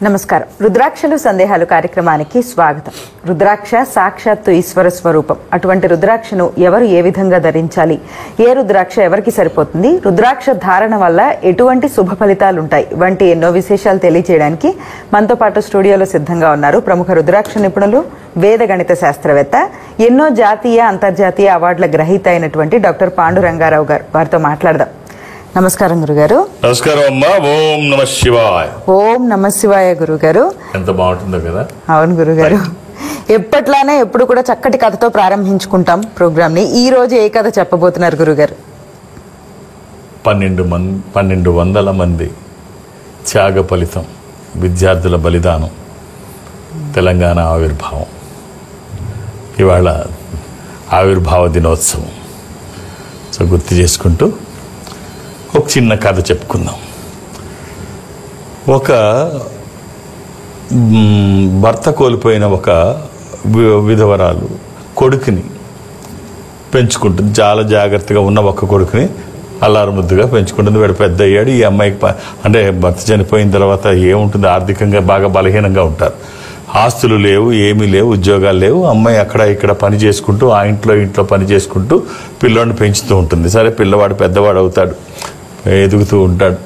నమస్కారం. రుద్రాక్షలు సందేహాలు కార్యక్రమానికి స్వాగతం. రుద్రాక్ష సాక్షాత్తు ఈశ్వర స్వరూపం. అటువంటి రుద్రాక్షను ఎవరు ఏ విధంగా ధరించాలి, ఏ రుద్రాక్ష ఎవరికి సరిపోతుంది, రుద్రాక్ష ధారణ వల్ల ఎటువంటి శుభ ఫలితాలు ఉంటాయి వంటి ఎన్నో విశేషాలు తెలియజేయడానికి మనతో పాటు స్టూడియోలో సిద్ధంగా ఉన్నారు ప్రముఖ రుద్రాక్ష నిపుణులు, వేద గణిత శాస్త్రవేత్త, ఎన్నో జాతీయ అంతర్జాతీయ అవార్డుల గ్రహీత అయినటువంటి డాక్టర్ పాండురంగారావు గారు. వారితో మాట్లాడదాం. నమస్కారం గురుగారు. నమస్కారం అమ్మా. ఓం నమ శివాయ. ఓం నమ శివాయ గురుగారు. ఎంత బాగుంటుందో కదా. అవును గురుగారు, ఎప్పట్లానే ఎప్పుడు కూడా చక్కటి కథతో ప్రారంభించుకుంటాం ప్రోగ్రామ్ ని. ఈ రోజు ఏ కథ చెప్పబోతున్నారు గురుగారు? 1200 మంది త్యాగ ఫలితం, విద్యార్థుల బలిదానం, తెలంగాణ ఆవిర్భావం. ఇవాళ ఆవిర్భావ దినోత్సవం. సో గుర్తు చేసుకుంటూ ఒక చిన్న కథ చెప్పుకుందాం. ఒక భర్త కోల్పోయిన ఒక విధవరాలు కొడుకుని పెంచుకుంటుంది. చాలా జాగ్రత్తగా ఉన్న ఒక కొడుకుని అల్లారు ముద్దుగా పెంచుకుంటుంది. వాడు పెద్ద అయ్యాడు. ఈ అమ్మాయికి అంటే భర్త చనిపోయిన తర్వాత ఏముంటుంది, ఆర్థికంగా బాగా బలహీనంగా ఉంటారు. ఆస్తులు లేవు, ఏమీ లేవు, ఉద్యోగాలు లేవు. అమ్మాయి అక్కడ ఇక్కడ పని చేసుకుంటూ ఆ ఇంట్లో పని చేసుకుంటూ పిల్లోడిని పెంచుతూ ఉంటుంది. సరే, పిల్లవాడు పెద్దవాడు అవుతాడు, ఎదుగుతూ ఉంటాడు.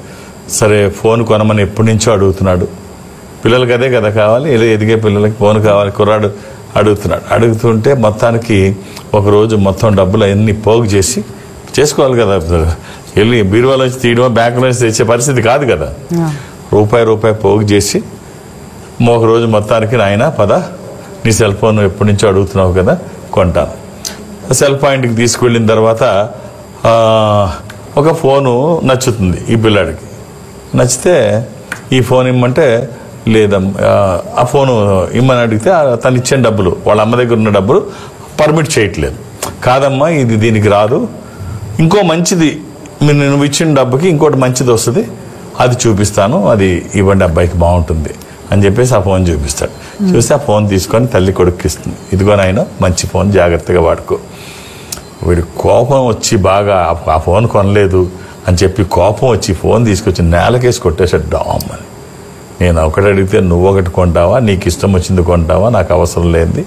సరే, ఫోన్ కొనమని ఎప్పటి నుంచో అడుగుతున్నాడు. పిల్లలకి అదే కదా కావాలి, ఇలా ఎదిగే పిల్లలకి ఫోన్ కావాలి. కుర్రాడు అడుగుతున్నాడు. అడుగుతుంటే మొత్తానికి ఒకరోజు మొత్తం డబ్బులు అన్నీ పోగు చేసి చేసుకోవాలి కదా. వెళ్ళి బీరువాలోంచి తీయడమో బ్యాంకులోంచి తెచ్చే పరిస్థితి కాదు కదా. రూపాయి పోగు చేసి ఒకరోజు మొత్తానికి, నాయన పద, నీ సెల్ ఫోన్ ఎప్పటి నుంచో అడుగుతున్నావు కదా, కొంటాను. సెల్ పాయింట్కి తీసుకువెళ్ళిన తర్వాత ఒక ఫోను నచ్చుతుంది ఈ పిల్లాడికి. నచ్చితే ఈ ఫోన్ ఇమ్మంటే లేదమ్మా, ఆ ఫోను ఇమ్మని అడిగితే తను ఇచ్చిన డబ్బులు, వాళ్ళ అమ్మ దగ్గర ఉన్న డబ్బులు పర్మిట్ చేయట్లేదు. కాదమ్మా, ఇది దీనికి రాదు, ఇంకో మంచిది, నువ్వు ఇచ్చిన డబ్బుకి ఇంకోటి మంచిది వస్తుంది, అది చూపిస్తాను, అది ఇవ్వండి, అబ్బాయికి బాగుంటుంది అని చెప్పేసి ఆ ఫోన్ చూపిస్తాడు. చూస్తే ఆ ఫోన్ తీసుకొని తల్లి కొడుక్కి ఇస్తుంది. ఇదిగో నాయన, మంచి ఫోన్, జాగ్రత్తగా వాడుకో. వీడి కోపం వచ్చి బాగా ఆ ఫోన్ కొనలేదు అని చెప్పి కోపం వచ్చి ఫోన్ తీసుకొచ్చి నేలకేసి కొట్టేశాడు డామ్ అని. నేను ఒకటి అడిగితే నువ్వు ఒకటి కొంటావా, నీకు ఇష్టం వచ్చింది కొంటావా, నాకు అవసరం లేనిది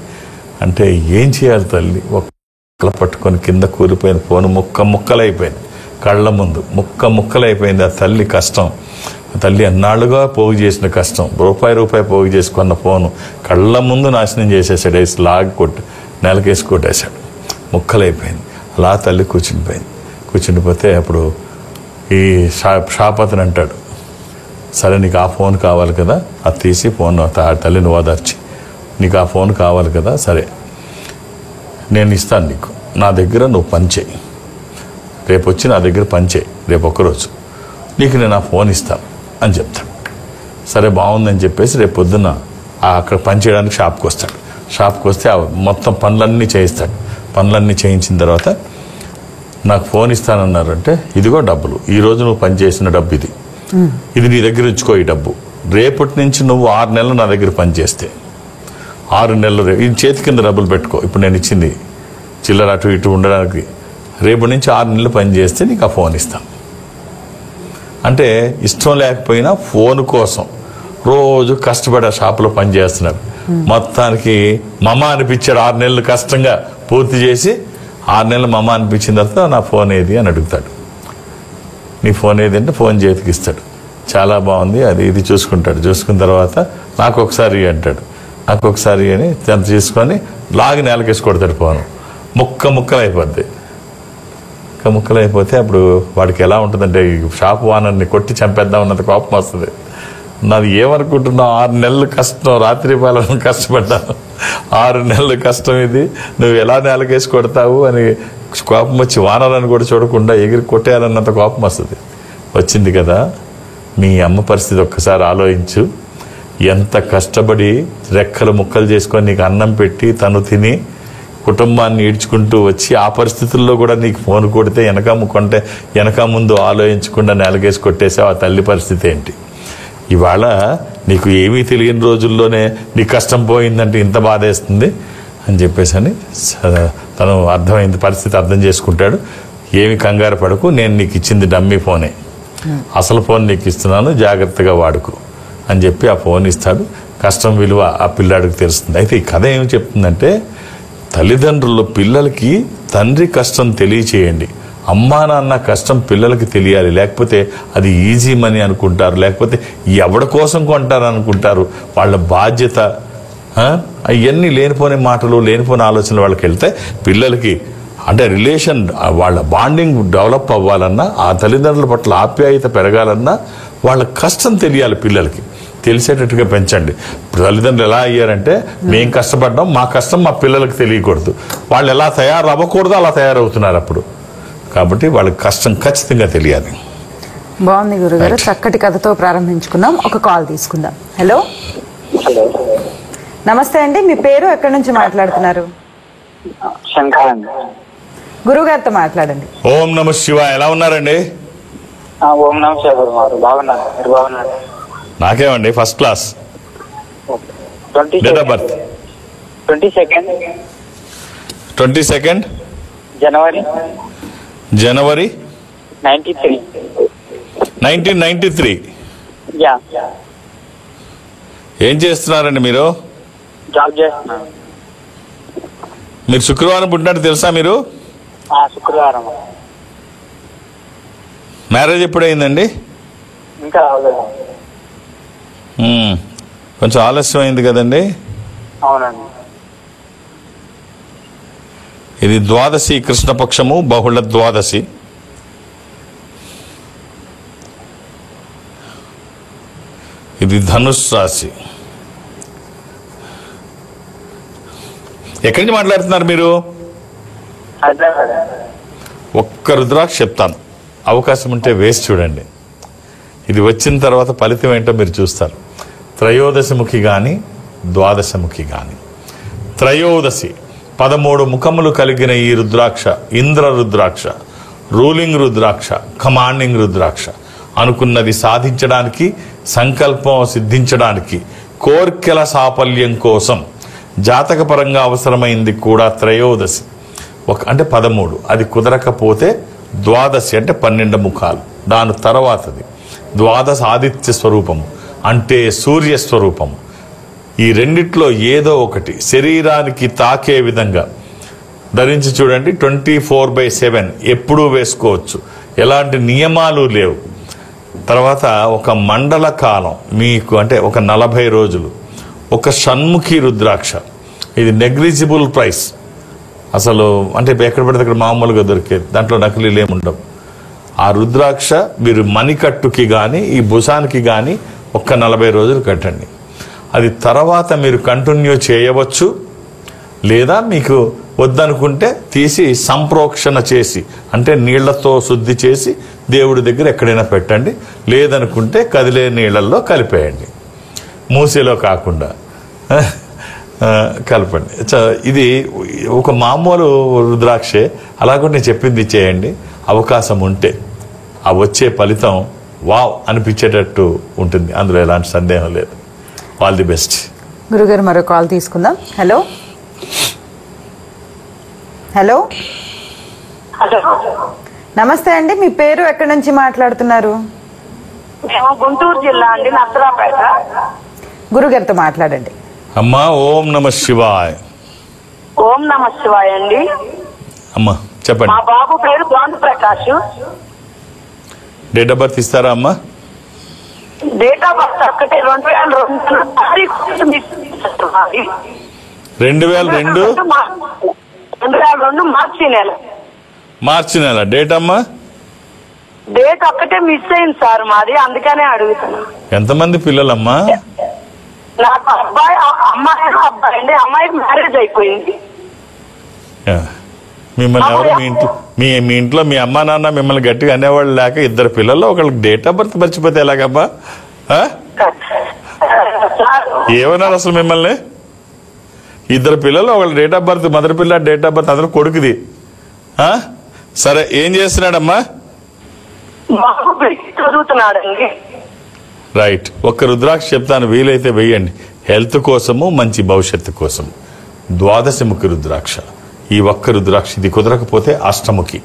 అంటే ఏం చేయాలి తల్లి? ఒక్క పట్టుకొని కింద కూలిపోయిన ఫోన్ ముక్కలైపోయింది, కళ్ళ ముందు ముక్కలైపోయింది. ఆ తల్లి కష్టం, తల్లి అన్నాళ్ళుగా పోగు చేసిన కష్టం, రూపాయి పోగు చేసుకున్న ఫోను కళ్ళ ముందు నాశనం చేసేసాడు. వేసి లాగి కొట్టి నేలకేసి కొట్టేశాడు, ముక్కలైపోయింది. అలా తల్లి కూర్చుండిపోతే అప్పుడు ఈ షాప్ అతను అంటాడు, సరే నీకు ఆ ఫోన్ కావాలి కదా, అది తీసి ఫోన్ తల్లిని ఓదార్చి, నీకు ఆ ఫోన్ కావాలి కదా, సరే నేను ఇస్తాను నీకు, నా దగ్గర నువ్వు పని చేయి, రేపు వచ్చి నా దగ్గర పని చేయి, రేపు ఒక్కరోజు నీకు నేను ఆ ఫోన్ ఇస్తాను అని చెప్తాడు. సరే బాగుందని చెప్పేసి రేపు పొద్దున్న అక్కడ పని చేయడానికి షాప్కి వస్తాడు. షాప్కి వస్తే మొత్తం పనులన్నీ చేయిస్తాడు. పనులన్నీ చేయించిన తర్వాత నాకు ఫోన్ ఇస్తానన్నారంటే, ఇదిగో డబ్బులు, ఈరోజు నువ్వు పని చేసిన డబ్బు ఇది నీ దగ్గర ఉంచుకో. ఈ డబ్బు రేపటి నుంచి నువ్వు 6 నెలలు నా దగ్గర పని చేస్తే 6 నెలలు ఇది చేతి కింద డబ్బులు పెట్టుకో. ఇప్పుడు నేను ఇచ్చింది చిల్లర అటు ఇటు ఉండడానికి, రేపటి నుంచి 6 నెలలు పని చేస్తే నీకు ఆ ఫోన్ ఇస్తాను అంటే, ఇష్టం లేకపోయినా ఫోన్ కోసం రోజు కష్టపడి ఆ షాపులో పని చేస్తున్నాడు. మొత్తానికి మమ అనిపించాడు. 6 నెలలు కష్టంగా పూర్తి చేసి 6 నెలలు మమ అనిపించిన తర్వాత నా ఫోన్ ఏది అని అడుగుతాడు. నీ ఫోన్ ఏది అంటే ఫోన్ చేతికి ఇస్తాడు. చాలా బాగుంది, అది ఇది చూసుకుంటాడు. చూసుకున్న తర్వాత నాకు ఒకసారి అంటాడు. నాకు ఒకసారి అని తను తీసుకొని లాగి నేలకేసి కొడతాడు. ఫోను ముక్కలైపోద్ది. ముక్కలైపోతే అప్పుడు వాడికి ఎలా ఉంటుందంటే, షాప్ ఓనర్ని కొట్టి చంపేద్దాం అన్నది కోపం వస్తుంది. నాది ఏమనుకుంటున్నావు, 6 నెలలు కష్టం, రాత్రి పాలన కష్టపడ్డాను, 6 నెలలు కష్టం, ఇది నువ్వు ఎలా నేలకేసి కొడతావు అని కోపం వచ్చి వానరని కూడా చూడకుండా ఎగిరి కొట్టేయాలన్నంత కోపం వస్తుంది. వచ్చింది కదా, మీ అమ్మ పరిస్థితి ఒక్కసారి ఆలోచించు. ఎంత కష్టపడి రెక్కలు ముక్కలు చేసుకొని నీకు అన్నం పెట్టి తను తిని కుటుంబాన్ని ఈడ్చుకుంటూ వచ్చి ఆ పరిస్థితుల్లో కూడా నీకు ఫోన్ కొడితే వెనక ముందు ఆలోచించకుండా నేలకేసి కొట్టేసావు. ఆ తల్లి పరిస్థితి ఏంటి? ఇవాళ నీకు ఏమీ తెలియని రోజుల్లోనే నీ కష్టం పోయిందంటే ఇంత బాధేస్తుంది అని చెప్పేసి అని తను అర్థమైంది, పరిస్థితి అర్థం చేసుకుంటాడు. ఏమి కంగారు పడకు, నేను నీకు ఇచ్చింది డమ్మీ ఫోనే, అసలు ఫోన్ నీకు ఇస్తున్నాను, జాగ్రత్తగా వాడుకో అని చెప్పి ఆ ఫోన్ ఇస్తాడు. కష్టం విలువ ఆ పిల్లాడికి తెలుస్తుంది. అయితే ఈ కథ ఏమి చెప్తుందంటే, తల్లిదండ్రులు పిల్లలకి తండ్రి కష్టం తెలియచేయండి. అమ్మా నాన్న కష్టం పిల్లలకి తెలియాలి. లేకపోతే అది ఈజీ మనీ అనుకుంటారు, లేకపోతే ఎవడి కోసం కొంటారు అనుకుంటారు. వాళ్ళ బాధ్యత అవన్నీ లేనిపోని మాటలు, లేనిపోని ఆలోచనలు వాళ్ళకి వెళ్తే పిల్లలకి అంటే రిలేషన్, వాళ్ళ బాండింగ్ డెవలప్ అవ్వాలన్నా, ఆ తల్లిదండ్రుల పట్ల ఆప్యాయత పెరగాలన్నా వాళ్ళ కష్టం తెలియాలి. పిల్లలకి తెలిసేటట్టుగా పెంచండి. తల్లిదండ్రులు ఎలా అయ్యారంటే, మేం కష్టపడ్డాం, మా కష్టం మా పిల్లలకి తెలియకూడదు. వాళ్ళు ఎలా తయారవ్వకూడదు అలా తయారవుతున్నారు అప్పుడు. కాబట్టి వాళ్ళకి కష్టం ఖచ్చితంగా తెలియాలి. బాగుంది గురుగారు, చక్కటి కథతో ప్రారంభించుకుందాం. ఒక కాల్ తీసుకుందాం. హలో, నమస్తే అండి. మీ పేరు, ఎక్కడి నుంచి మాట్లాడుతున్నారు? శంకర్ అండి. గురుగారితో మాట్లాడండి. ఓం నమ శివ. ఎలా ఉన్నారండి? ఓం నమ శివ గారు. బాగున్నారు, మీరు బాగున్నారు? నాకేమండి first class. Date of birth 22 జనవరి 1993. యా. ఏం చేస్తున్నారండి మీరు? జాబ్ చేస్తున్నాను. మీరు శుక్రవారం పుట్టినట్టు తెలుసా మీరు? శుక్రవారం. మ్యారేజ్ ఎప్పుడైందండి? ఇంకా అవ్వలేదు. కొంచెం ఆలస్యం అయింది కదండి. అవునండి. ఇది ద్వాదశి, కృష్ణపక్షము, బహుళ ద్వాదశి. ఇది ధనుస్ రాశి. ఎక్కడి నుంచి మాట్లాడుతున్నారు మీరు? హైదరాబాద్. ఒక్క రుద్రాక్ష చెప్తాను, అవకాశం ఉంటే వేసి చూడండి. ఇది వచ్చిన తర్వాత ఫలితం ఏంటో మీరు చూస్తారు. త్రయోదశముఖి కానీ ద్వాదశముఖి కానీ. త్రయోదశి 13 ముఖములు కలిగిన ఈ రుద్రాక్ష ఇంద్ర రుద్రాక్ష, రూలింగ్ రుద్రాక్ష, కమాండింగ్ రుద్రాక్ష. అనుకున్నది సాధించడానికి, సంకల్పం సిద్ధించడానికి, కోర్కెల సాఫల్యం కోసం జాతకపరంగా అవసరమైంది కూడా త్రయోదశి. అంటే 13. అది కుదరకపోతే ద్వాదశి అంటే 12 ముఖాలు. దాని తర్వాతది ద్వాదశ ఆదిత్య స్వరూపము, అంటే సూర్య స్వరూపము. ఈ రెండిట్లో ఏదో ఒకటి శరీరానికి తాకే విధంగా ధరించి చూడండి. 24/7 ఎప్పుడూ వేసుకోవచ్చు, ఎలాంటి నియమాలు లేవు. తర్వాత ఒక మండల కాలం మీకు, అంటే ఒక 40 రోజులు ఒక షణ్ముఖి రుద్రాక్ష. ఇది నెగ్లిజిబుల్ ప్రైస్ అసలు, అంటే ఎక్కడ పడితే అక్కడ మామూలుగా దొరికేది, దాంట్లో నకిలీలు ఏముండవు. ఆ రుద్రాక్ష మీరు మణికట్టుకి కానీ ఈ భుజానికి కానీ ఒక్క 40 రోజులు కట్టండి. అది తర్వాత మీరు కంటిన్యూ చేయవచ్చు, లేదా మీకు వద్దనుకుంటే తీసి సంప్రోక్షణ చేసి, అంటే నీళ్లతో శుద్ధి చేసి దేవుడి దగ్గర ఎక్కడైనా పెట్టండి. లేదనుకుంటే కదిలే నీళ్లలో కలిపేయండి, మూసేలో కాకుండా కలపండి. ఇది ఒక మామూలు రుద్రాక్షే. అలాగే నేను చెప్పింది చేయండి. అవకాశం ఉంటే ఆ వచ్చే ఫలితం వావ్ అనిపించేటట్టు ఉంటుంది, అందులో ఎలాంటి సందేహం లేదు. All the best. గురుగారు, మరో కాల్ తీసుకుందాం. హలో, హలో, నమస్తే అండి. మీ పేరు, ఎక్కడి నుంచి మాట్లాడుతున్నారు? మేము గుంటూరు జిల్లా అండి, నర్సరాపేట. గురుగారితో మాట్లాడండి. అమ్మా ఓం నమ శివాయ్. ఓం నమ శివాయ అండి. అమ్మా చెప్పండి. మా బాబు పేరు Bhanu Prakash. Date of birth ఇస్తారా అమ్మా? డేట్ ఆఫ్ బర్త్ ఒక్కటే 2002 మార్చి నెల. డేట్ అమ్మా? డేట్ ఒక్కటే మిస్ అయింది సార్ మాది, అందుకనే అడుగుతున్నా. ఎంతమంది పిల్లలమ్మా? నాకు అమ్మాయి అబ్బాయి అండి. అమ్మాయికి మ్యారేజ్ అయిపోయింది. మిమ్మల్ని ఎవరు మీ ఇంట్లో మీ అమ్మా నాన్న మిమ్మల్ని గట్టిగా అనేవాళ్ళు లేక 2 పిల్లల్లో ఒకళ్ళకి డేట్ ఆఫ్ బర్త్ మర్చిపోతే ఎలాగమ్మా? ఏమన్నారు అసలు మిమ్మల్ని? 2 పిల్లలు, ఒకళ్ళు డేట్ ఆఫ్ బర్త్, మదర్ పిల్ల డేట్ ఆఫ్ బర్త్, అందరూ కొడుకుది. సరే, ఏం చేస్తున్నాడమ్మా? చదువుతున్నాడండి. రైట్. ఒక్క రుద్రాక్ష చెప్తాను, వీలైతే వెయ్యండి. హెల్త్ కోసము, మంచి భవిష్యత్తు కోసం. ద్వాదశముఖి రుద్రాక్ష. ఈ ఒక్క రుద్రాక్ష. ఇది కుదరకపోతే అష్టముఖి,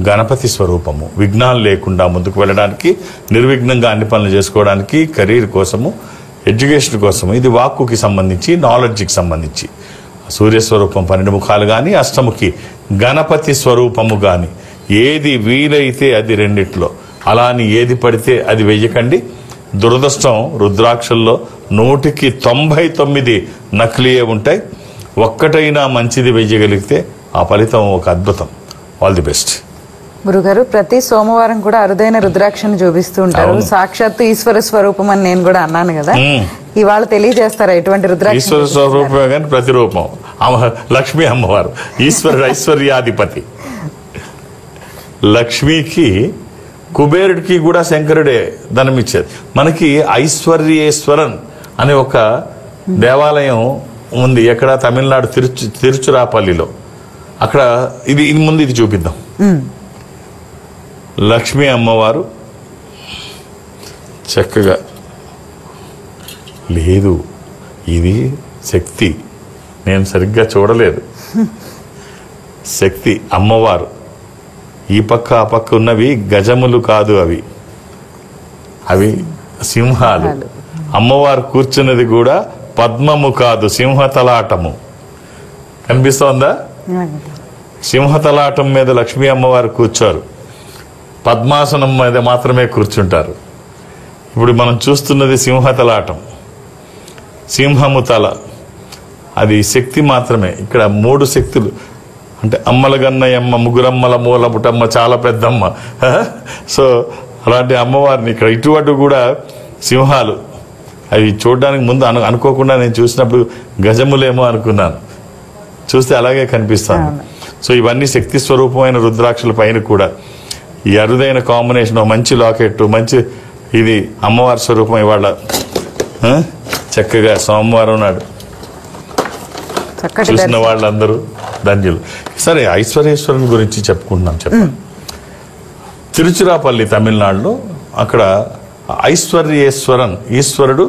గణపతి స్వరూపము. విఘ్నాలు లేకుండా ముందుకు వెళ్ళడానికి, నిర్విఘ్నంగా అన్ని పనులు చేసుకోవడానికి, కెరీర్ కోసము ఎడ్యుకేషన్ కోసం. ఇది వాక్కుకి సంబంధించి, నాలెడ్జ్కి సంబంధించి. సూర్యస్వరూపం 12 ముఖాలు కానీ, అష్టముఖి గణపతి స్వరూపము కానీ, ఏది వీలైతే అది రెండిట్లో, అలా అని ఏది పడితే అది వెయ్యకండి. దురదృష్టం, రుద్రాక్షల్లో 100కి 99 నకిలీయే ఉంటాయి. ఒక్కటైనా మంచిది వెయ్యగలిగితే ఆ ఫలితం ఒక అద్భుతం. All the best. గురుగారు, ప్రతి సోమవారం కూడా అరుదైన రుద్రాక్షను చూపిస్తూ ఉంటారు. సాక్షాత్తు ఈశ్వర స్వరూపం అని నేను కూడా అన్నాను కదా, ఇవాళ తెలియజేస్తారా ఎటువంటి రుద్రాక్ష? ఈశ్వర స్వరూపమే కానీ ప్రతిరూపం. లక్ష్మీ అమ్మవారు ఈశ్వరుడు, ఐశ్వర్యాధిపతి. లక్ష్మికి, కుబేరుడికి కూడా శంకరుడే ధనమిచ్చేది. మనకి ఐశ్వర్యేశ్వరన్ అనే ఒక దేవాలయం ఉంది. ఎక్కడ? తమిళనాడు తిరుచురాపల్లిలో. అక్కడ ఇది ముందు ఇది చూపిద్దాం. లక్ష్మీ అమ్మవారు చక్కగా లేదు, ఇది శక్తి. నేను సరిగ్గా చూడలేదు. శక్తి అమ్మవారు. ఈ పక్క ఆ పక్క ఉన్నవి గజములు కాదు, అవి సింహాలు. అమ్మవారు కూర్చున్నది కూడా పద్మము కాదు, సింహతలాటము. కనిపిస్తోందా? సింహతలాటం మీద లక్ష్మీ అమ్మవారు కూర్చోరు, పద్మాసనం మీద మాత్రమే కూర్చుంటారు. ఇప్పుడు మనం చూస్తున్నది సింహతలాటం, సింహము తల. అది శక్తి మాత్రమే. ఇక్కడ 3 శక్తులు అంటే అమ్మల గన్నయమ్మ, ముగ్గురమ్మల మూల పుటమ్మ, చాలా పెద్దమ్మ. సో అలాంటి అమ్మవారిని ఇక్కడ ఇటువంటి కూడా సింహాలు. అవి చూడడానికి ముందు అనుకోకుండా నేను చూసినప్పుడు గజములేమో అనుకున్నాను, చూస్తే అలాగే కనిపిస్తాను. సో ఇవన్నీ శక్తి స్వరూపమైన రుద్రాక్షల పైన కూడా ఈ అరుదైన కాంబినేషన్, మంచి లాకెట్, మంచి ఇది అమ్మవారి స్వరూపం. ఇవాళ చక్కగా సోమవారం నాడు చూసిన వాళ్ళందరూ ధన్యులు. సరే, ఐశ్వర్యేశ్వరుని గురించి చెప్పుకుంటున్నాం. చెప్పండి. తిరుచిరాపల్లి తమిళనాడులో, అక్కడ ఐశ్వర్యేశ్వరన్, ఈశ్వరుడు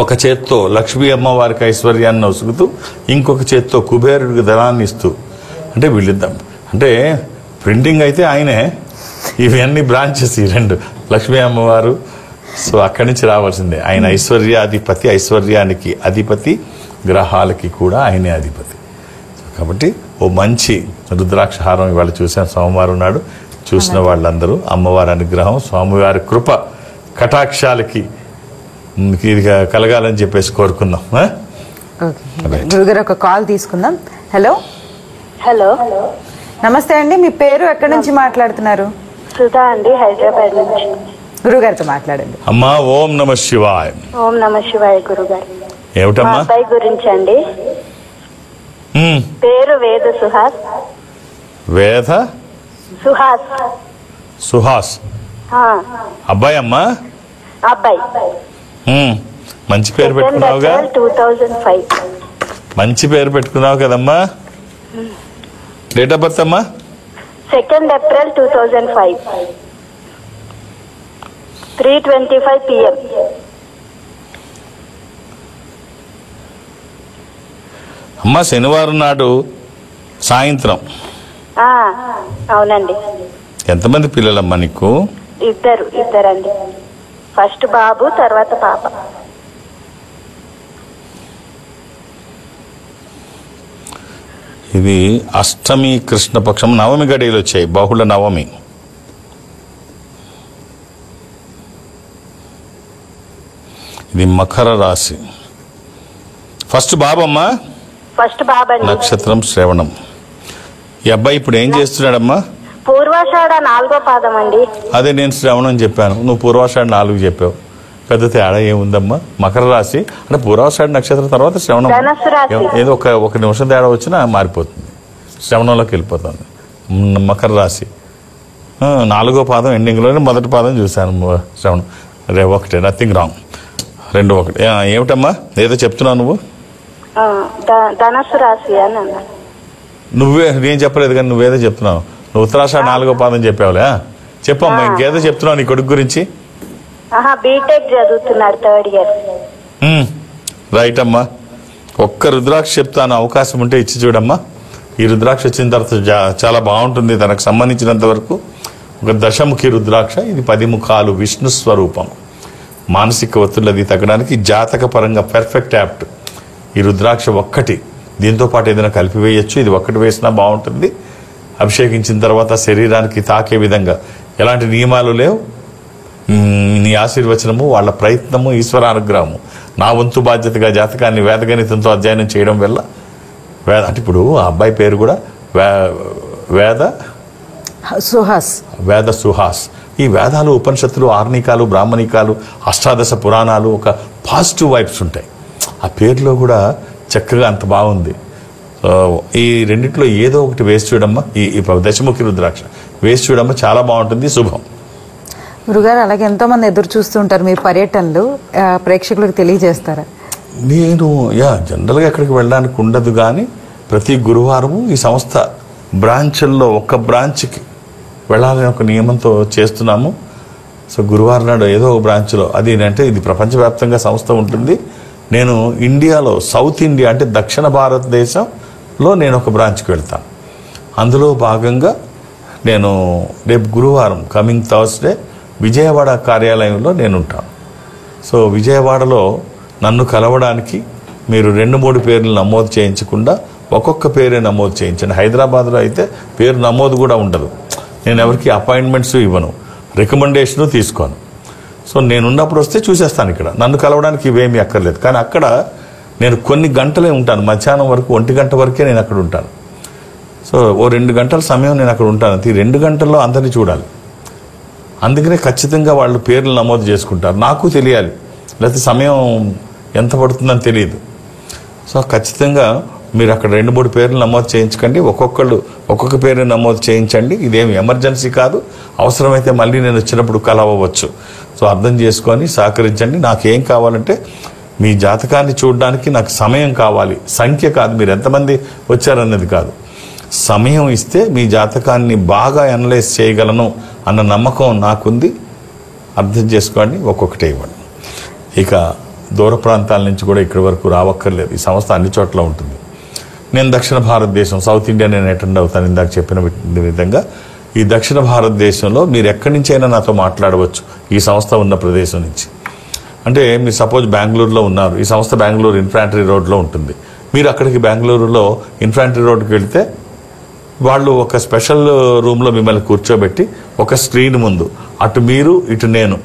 ఒక చేత్తో లక్ష్మీ అమ్మవారికి ఐశ్వర్యాన్ని నొసుగుతూ, ఇంకొక చేత్తో కుబేరుడికి ధనాన్ని ఇస్తూ, అంటే వీళ్ళిద్దాం. అంటే ప్రింటింగ్ అయితే ఆయనే, ఇవన్నీ బ్రాంచెస్ ఈ 2 లక్ష్మీ అమ్మవారు. సో అక్కడి నుంచి రావాల్సిందే. ఆయన ఐశ్వర్యాధిపతి, ఐశ్వర్యానికి అధిపతి, గ్రహాలకి కూడా ఆయనే అధిపతి. కాబట్టి ఓ మంచి రుద్రాక్ష హారం ఇవాళ చూసాను సోమవారం నాడు. చూసిన వాళ్ళందరూ అమ్మవారి అనుగ్రహం, స్వామివారి కృప, కటాక్షాలకి ఇది కలగాలని చెప్పేసి కోరుకుందాం. గురుగారు, ఒక కాల్ తీసుకుందాం. హలో. హలో, నమస్తే అండి, మీ పేరు, ఎక్కడి నుంచి మాట్లాడుతున్నారు? సుధా అండి, హైదరాబాద్ నుంచి. గురుగారితో మాట్లాడండి. అమ్మా, ఓం నమ శివాయ. ఓం నమ శివాయ. గురుగారు, ఏమిటమ్మా? మా అబ్బాయి గురించి అండి. పేరు వేద సుహాస్. వేద సుహాస్. సుహాస్. అబ్బాయి అమ్మా? అబ్బాయి. మంచి పేరు పెట్టుకున్నావుగా. 2005. మంచి పేరు పెట్టుకున్నావు కదమ్మా. డేట్ ఆఫ్ బర్త్ అమ్మా? 2nd April 2005. 3:25 PM. అమ్మా, శనివారం నాడు సాయంత్రం. అవునండి. ఎంతమంది పిల్లలమ్మా నీకు? ఇద్దరండి. ఫస్ట్ బాబు, తర్వాత పాప. ఇది అష్టమి కృష్ణపక్షం, నవమి గడియలు వచ్చాయి, బహుళ నవమి. ఇది మకర రాశి. ఫస్ట్ బాబమ్మా? ఫస్ట్ బాబండి. నక్షత్రం శ్రవణం. ఈ అబ్బాయి ఇప్పుడు ఏం చేస్తున్నాడమ్మా? పూర్వాషాఢ 4వ పాదం అండి. అదే నేను శ్రవణం చెప్పాను, నువ్వు పూర్వాషాఢ 4 చెప్పావు. పెద్ద తేడా ఏముందమ్మా? మకర రాశి అంటే పూర్వాషాఢ నక్షత్రం తర్వాత శ్రవణం. ఏదో ఒక నిమిషం తేడా వచ్చినా మారిపోతుంది, శ్రవణంలోకి వెళ్ళిపోతుంది. మకర రాశి 4వ పాదం ఎండింగ్లోనే మొదటి పాదం చూశాను శ్రవణం. రే ఒకటే, నథింగ్ రాంగ్. 2 1. ఏమిటమ్మా ఏదో చెప్తున్నావు నువ్వు? ధనస్సు రాశి అని అన్నా. నువ్వే, నేను చెప్పలేదు కానీ నువ్వేదో చెప్తున్నావు. నువ్వు ఉత్తరాషాఢ 4వ పాదం చెప్పావులే. చెప్పమ్మా, ఇంకేదో చెప్తున్నావు నీ కొడుకు గురించి. బీటెక్ చదువుతున్నాడు, 3rd year. రైట్ అమ్మా. ఒక్క రుద్రాక్ష చెప్తాను, అవకాశం ఉంటే ఇచ్చి చూడమ్మా. ఈ రుద్రాక్ష వచ్చిన తర్వాత చాలా బాగుంటుంది. తనకు సంబంధించినంత వరకు ఒక దశముఖి రుద్రాక్ష. ఇది 10 ముఖాలు, విష్ణు స్వరూపం. మానసిక ఒత్తిళ్ళు అది తగ్గడానికి జాతక పరంగా పర్ఫెక్ట్ యాప్ట్ ఈ రుద్రాక్ష ఒక్కటి. దీంతో పాటు ఏదైనా కలిపి వేయచ్చు. ఇది ఒక్కటి వేసినా బాగుంటుంది. అభిషేకించిన తర్వాత శరీరానికి తాకే విధంగా ఎలాంటి నియమాలు లేవు. నీ ఆశీర్వచనము, వాళ్ళ ప్రయత్నము, ఈశ్వర అనుగ్రహము. నా వంతు బాధ్యతగా జాతకాన్ని వేదగణితంతో అధ్యయనం చేయడం వల్ల అంటే ఇప్పుడు ఆ అబ్బాయి పేరు కూడా వేద సుహాస్. ఈ వేదాలు, ఉపనిషత్తులు, ఆర్నికాలు, బ్రాహ్మణికాలు, అష్టాదశ పురాణాలు ఒక పాజిటివ్ వైబ్స్ ఉంటాయి. ఆ పేరులో కూడా చక్కగా అంత బాగుంది. ఈ రెండిట్లో ఏదో ఒకటి వేసి చూడమ్మా. ఈ దశముఖి రుద్రాక్ష వేసి చూడమ్మా, చాలా బాగుంటుంది. శుభం. గురుగారు, అలాగే ఎంతో మంది ఎదురు చూస్తూ ఉంటారు మీ పర్యటనలు, ప్రేక్షకులకు తెలియజేస్తారా? నేను జనరల్గా ఎక్కడికి వెళ్ళడానికి ఉండదు, కానీ ప్రతి గురువారము ఈ సంస్థ బ్రాంచ్ల్లో ఒక బ్రాంచ్కి వెళ్ళాలని ఒక నియమంతో చేస్తున్నాము. సో గురువారం నాడు ఏదో ఒక బ్రాంచ్లో, అది అంటే ఇది ప్రపంచవ్యాప్తంగా సంస్థ ఉంటుంది. నేను ఇండియాలో సౌత్ ఇండియా అంటే దక్షిణ భారతదేశంలో నేను ఒక బ్రాంచ్కి వెళ్తాను. అందులో భాగంగా నేను రేపు గురువారం కమింగ్ థర్స్డే విజయవాడ కార్యాలయంలో నేను ఉంటాను. సో విజయవాడలో నన్ను కలవడానికి మీరు 2-3 పేర్లు నమోదు చేయించకుండా ఒక్కొక్క పేరే నమోదు చేయించండి. హైదరాబాద్లో అయితే పేరు నమోదు కూడా ఉండదు. నేను ఎవరికి అపాయింట్మెంట్స్ ఇవ్వను, రికమెండేషను తీసుకోను. సో నేనున్నప్పుడు వస్తే చూసేస్తాను. ఇక్కడ నన్ను కలవడానికి ఇవేమీ అక్కర్లేదు. కానీ అక్కడ నేను కొన్ని గంటలే ఉంటాను. మధ్యాహ్నం వరకు 1 గంట వరకే నేను అక్కడ ఉంటాను. సో ఓ 2 గంటల సమయం నేను అక్కడ ఉంటాను. ఈ 2 గంటల్లో అందరినీ చూడాలి. అందుకనే ఖచ్చితంగా వాళ్ళు పేర్లు నమోదు చేసుకుంటారు. నాకు తెలియాలి, లేకపోతే సమయం ఎంత పడుతుందని తెలియదు. సో ఖచ్చితంగా మీరు అక్కడ 2-3 పేర్లు నమోదు చేయించకండి. ఒక్కొక్క పేరు నమోదు చేయించండి. ఇదేమి ఎమర్జెన్సీ కాదు. అవసరమైతే మళ్ళీ నేను వచ్చినప్పుడు కలవచ్చు. సో అర్థం చేసుకొని సహకరించండి. నాకేం కావాలంటే మీ జాతకాన్ని చూడడానికి నాకు సమయం కావాలి. సంఖ్య కాదు, మీరు ఎంతమంది వచ్చారన్నది కాదు. సమయం ఇస్తే మీ జాతకాన్ని బాగా అనలైజ్ చేయగలను అన్న నమ్మకం నాకుంది. అర్థం చేసుకోండి. ఒక్కొక్కటే ఇవ్వండి. ఇక దూర ప్రాంతాల నుంచి కూడా ఇక్కడి వరకు రావక్కర్లేదు. ఈ సంస్థ అన్ని చోట్ల ఉంటుంది. నేను దక్షిణ భారతదేశం, సౌత్ ఇండియా నేను అటెండ్ అవుతాను. ఇందాక చెప్పిన విధంగా ఈ దక్షిణ భారతదేశంలో మీరు ఎక్కడి నుంచైనా నాతో మాట్లాడవచ్చు. ఈ సంస్థ ఉన్న ప్రదేశం నుంచి. అంటే మీరు సపోజ్ బెంగళూరులో ఉన్నారు. ఈ సంస్థ బెంగళూరు ఇన్ఫాంట్రీ రోడ్లో ఉంటుంది. మీరు అక్కడికి బెంగళూరులో ఇన్ఫాంట్రీ రోడ్కి వెళితే వాళ్ళు ఒక స్పెషల్ రూమ్లో మిమ్మల్ని కూర్చోబెట్టి ఒక స్క్రీన్ ముందు అటు మీరు ఇటు నేను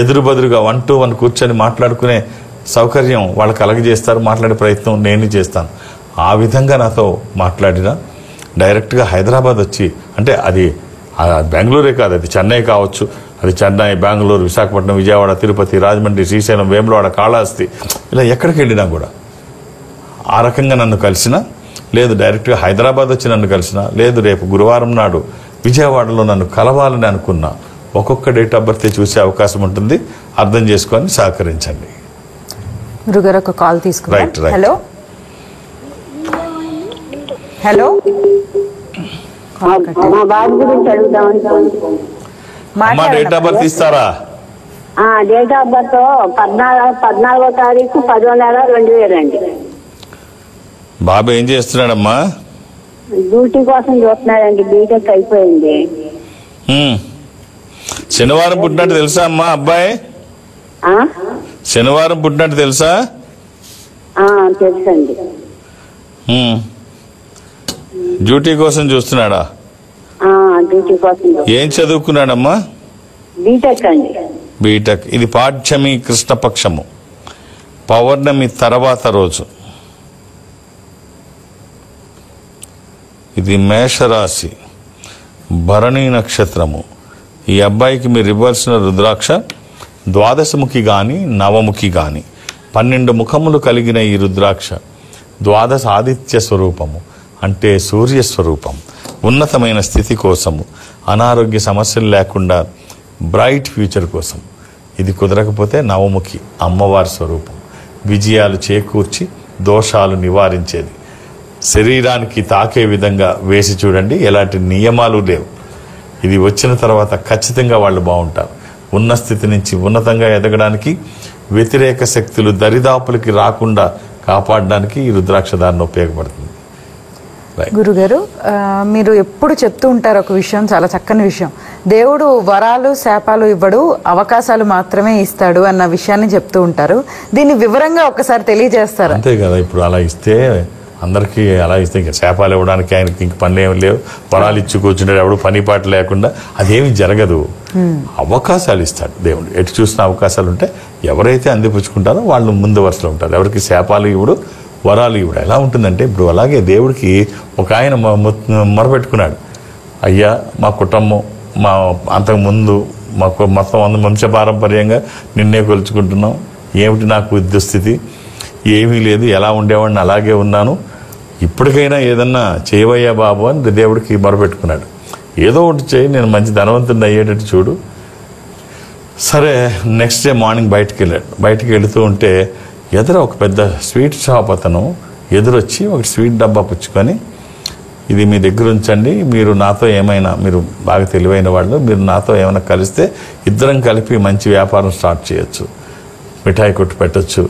ఎదురు బదురుగా 1-to-1 కూర్చొని మాట్లాడుకునే సౌకర్యం వాళ్ళకి కలగజేస్తారు. మాట్లాడే ప్రయత్నం నేను చేస్తాను. ఆ విధంగా నాతో మాట్లాడినా డైరెక్ట్గా హైదరాబాద్ వచ్చి, అంటే అది బెంగళూరే కాదు, అది చెన్నై కావచ్చు, అది చెన్నై, బెంగళూరు, విశాఖపట్నం, విజయవాడ, తిరుపతి, రాజమండ్రి, శ్రీశైలం, వేములవాడ, కాళహస్తి, ఇలా ఎక్కడికి వెళ్ళినా కూడా ఆ రకంగా నన్ను కలిసినా, లేదు డైరెక్ట్గా హైదరాబాద్ వచ్చి నన్ను కలిసినా, లేదు రేపు గురువారం నాడు విజయవాడలో నన్ను కలవాలని అనుకున్నా, ఒక్కొక్క డేట్ ఆఫ్ బర్త్ చూసే అవకాశం ఉంటుంది. అర్థం చేసుకొని సహకరించండి. గురుగారు ఒక కాల్ తీసుకున్నాం. రైట్. హలో హలో, మా బాబు గురించి అడుగుదామని అమ్మా డేట్ ఆఫ్ బర్త్ ఇస్తారా? డేట్ ఆఫ్ బర్త్ 14వ తారీఖు 10వ నెల 2000 అండి. బాబు ఏం చేస్తున్నాడమ్మా? డ్యూటీ కోసం చూస్తున్నాడండి. బీటెక్ అయిపోయింది. శనివారం పుట్టినట్టు తెలుసా అమ్మా అబ్బాయి? శనివారం పుట్టినట్టు తెలుసా? తెలుసండి. డ్యూటీ కోసం చూస్తున్నాడా? డ్యూటీ కోసం. ఏం చదువుకున్నాడమ్మా? బీటెక్ అండి. బీటెక్. ఇది పాఠ్యమి కృష్ణపక్షము, పౌర్ణమి తర్వాత రోజు. ఇది మేషరాశి, భరణి నక్షత్రము. ఈ అబ్బాయికి మీరు ఇవ్వాల్సిన రుద్రాక్ష ద్వాదశముఖి కానీ నవముఖి కానీ 12 ముఖములు కలిగిన ఈ రుద్రాక్ష ద్వాదశ ఆదిత్య స్వరూపము, అంటే సూర్యస్వరూపం. ఉన్నతమైన స్థితి కోసము, అనారోగ్య సమస్యలు లేకుండా బ్రైట్ ఫ్యూచర్ కోసం. ఇది కుదరకపోతే నవముఖి, అమ్మవారి స్వరూపం. విజయాలు చేకూర్చి దోషాలు నివారించేది. శరీరానికి తాకే విధంగా వేసి చూడండి. ఎలాంటి నియమాలు లేవు. ఇది వచ్చిన తర్వాత ఖచ్చితంగా వాళ్ళు బాగుంటారు. ఉన్న స్థితి నుంచి ఉన్నతంగా ఎదగడానికి, వ్యతిరేక శక్తులు దరిదాపులకి రాకుండా కాపాడడానికి ఈ రుద్రాక్ష ధారణ ఉపయోగపడుతుంది. గురుగారు, మీరు ఎప్పుడు చెప్తూ ఉంటారు ఒక విషయం, చాలా చక్కని విషయం. దేవుడు వరాలు శాపాలు ఇవ్వడు, అవకాశాలు మాత్రమే ఇస్తాడు అన్న విషయాన్ని చెప్తూ ఉంటారు. దీన్ని వివరంగా ఒకసారి తెలియజేస్తారు. అంతే కదా, ఇప్పుడు అలా ఇస్తే అందరికీ అలా ఇస్తే ఇంకా శాపాలు ఇవ్వడానికి ఆయనకి ఇంక పనులు ఏమి లేవు, వరాలు ఇచ్చి కూర్చుంటాడు, ఎవడు పని పాట లేకుండా, అదేమి జరగదు. అవకాశాలు ఇస్తాడు దేవుడు. ఎటు చూసిన అవకాశాలు ఉంటే ఎవరైతే అందిపుచ్చుకుంటారో వాళ్ళు ముందు వరుసలో ఉంటారు. ఎవరికి శాపాలు ఇవ్వడు, వరాలు ఇవ్వడు. ఎలా ఉంటుందంటే ఇప్పుడు అలాగే దేవుడికి ఒక ఆయన మొరపెట్టుకున్నాడు, అయ్యా మా కుటుంబం మా అంతకుముందు మాకు మొత్తం వంశపారంపర్యంగా నిన్నే కొలుచుకుంటున్నాం, ఏమిటి నాకు దుస్థితి, ఏమీ లేదు, ఎలా ఉండేవాడిని అలాగే ఉన్నాను, ఇప్పటికైనా ఏదన్నా చేయవయ్యా బాబు అని దేవుడికి మొరపెట్టుకున్నాడు. ఏదో ఒకటి చేయి, నేను మంచి ధనవంతుడిని అయ్యేటట్టు చూడు. సరే, నెక్స్ట్ డే మార్నింగ్ బయటికి వెళుతూ ఉంటే ఎదురు ఒక పెద్ద స్వీట్ షాప్ అతను ఎదురొచ్చి ఒక స్వీట్ డబ్బా పుచ్చుకొని, ఇది మీ దగ్గర ఉంచండి, మీరు నాతో ఏమైనా, మీరు బాగా తెలివైన వాళ్ళు, మీరు నాతో ఏమైనా కలిస్తే ఇద్దరం కలిపి మంచి వ్యాపారం స్టార్ట్ చేయొచ్చు, మిఠాయి కొట్టు పెట్టచ్చు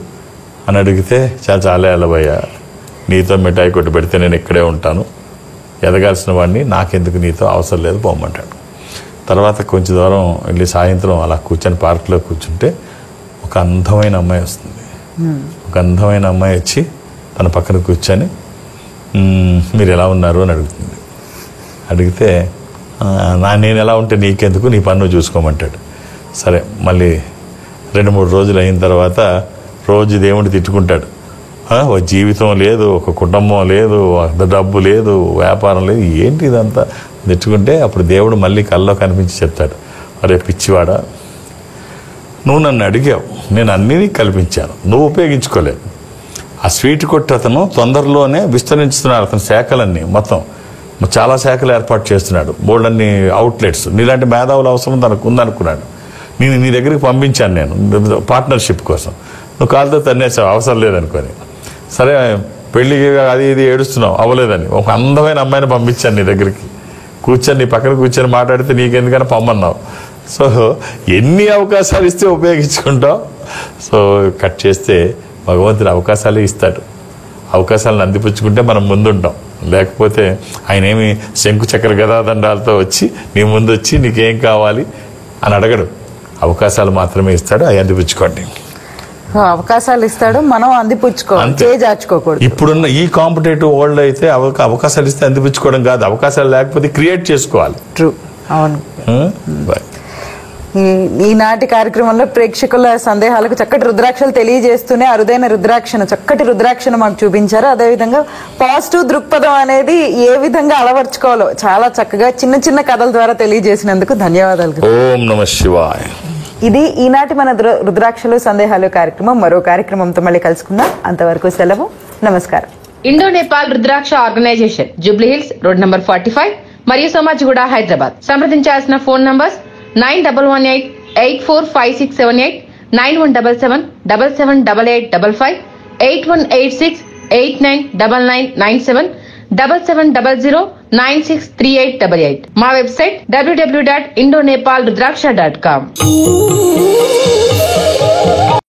అని అడిగితే, చాలే అలవయ్యా, నీతో మిఠాయి కొట్టు పెడితే నేను ఇక్కడే ఉంటాను, ఎదగాల్సిన వాడిని, నాకెందుకు నీతో అవసరం లేదు, పోమంటాడు. తర్వాత కొంచెం దూరం వెళ్ళి సాయంత్రం అలా కూర్చొని పార్క్లో కూర్చుంటే ఒక అందమైన అమ్మాయి వస్తుంది. ఒక అందమైన అమ్మాయి వచ్చి తన పక్కన కూర్చొని మీరు ఎలా ఉన్నారు అని అడుగుతుంది. అడిగితే నేను ఎలా ఉంటే నీకెందుకు, నీ పన్ను చూసుకోమంటాడు. సరే, మళ్ళీ 2-3 రోజులు అయిన తర్వాత రోజు దేవుడిని తిట్టుకుంటాడు. ఒక జీవితం లేదు, ఒక కుటుంబం లేదు, డబ్బు లేదు, వ్యాపారం లేదు, ఏంటి ఇదంతా తిట్టుకుంటే అప్పుడు దేవుడు మళ్ళీ కల్లో కనిపించి చెప్తాడు, అరే పిచ్చివాడా, నువ్వు నన్ను అడిగావు, నేను అన్నీ కల్పించాను, నువ్వు ఉపయోగించుకోలేదు. ఆ స్వీట్ కొట్టు అతను తొందరలోనే విస్తరించుతున్నాడు, అతని శాఖలన్నీ మొత్తం చాలా శాఖలు ఏర్పాటు చేస్తున్నాడు, బోల్డన్ని అవుట్లెట్స్. నీలాంటి మేధావుల అవసరం తనకు ఉందనుకున్నాడు. నేను నీ దగ్గరికి పంపించాను, నేను పార్ట్నర్షిప్ కోసం, నువ్వు కాలుతో తన్నేసావు అవసరం లేదనుకొని. సరే, పెళ్ళికి అది ఇది ఏడుస్తున్నావు అవ్వలేదని ఒక అందమైన అమ్మాయిని పంపించాను నీ దగ్గరికి, కూర్చొని నీ పక్కన కూర్చొని మాట్లాడితే నీకెందుకని పొమ్మన్నావు. సో ఎన్ని అవకాశాలు ఇస్తే ఉపయోగించుకుంటావు. సో కట్ చేస్తే భగవంతుడు అవకాశాలే ఇస్తాడు. అవకాశాలను అందిపుచ్చుకుంటే మనం ముందుంటాం, లేకపోతే ఆయన ఏమి శంకు చక్ర గదాదండాలతో వచ్చి నీ ముందు వచ్చి నీకేం కావాలి అని అడగడు. అవకాశాలు మాత్రమే ఇస్తాడు, అవి అందిపుచ్చుకోండి. అవకాశాలు ఇస్తాడు, మనం అందిపుచ్చుకోవాలి, చేజార్చుకోకూడదు. ఇప్పుడున్న ఈ కాంపిటేటివ్ వరల్డ్ అయితే అవకాశాలు ఇస్తే అందిపుచ్చుకోవడం కాదు, అవకాశాలు లేకపోతే క్రియేట్ చేసుకోవాలి. ట్రూ, అవును. ఈనాటి కార్యక్రమంలో ప్రేక్షకుల సందేహాలకు చక్కటి రుద్రాక్షలు తెలియజేస్తూనే అరుదైన రుద్రాక్షను, చక్కటి రుద్రాక్షను మాకు చూపించారు. అదేవిధంగా పాజిటివ్ దృక్పథం అనేది ఏ విధంగా అలవర్చుకోవాలో చాలా చక్కగా చిన్న చిన్న కథల ద్వారా తెలియజేసినందుకు ధన్యవాదాలు. ఓం నమః శివాయ. ఇది ఈనాటి మన రుద్రాక్షలు సందేహాలు కార్యక్రమం. మరో కార్యక్రమంతో మళ్ళీ కలుసుకుందాం. అంతవరకు సెలవు, నమస్కారం. Indo Nepal Rudraksha organisation, Jubilee Hills, road number 45 మరియు సమాజిగూడ, హైదరాబాద్. సంప్రదించాల్సిన ఫోన్ నంబర్స్ 9118845678, 9177778855, 8186899997, 7700963888. మా వెబ్సైట్ www.indonepalrudraksha.com.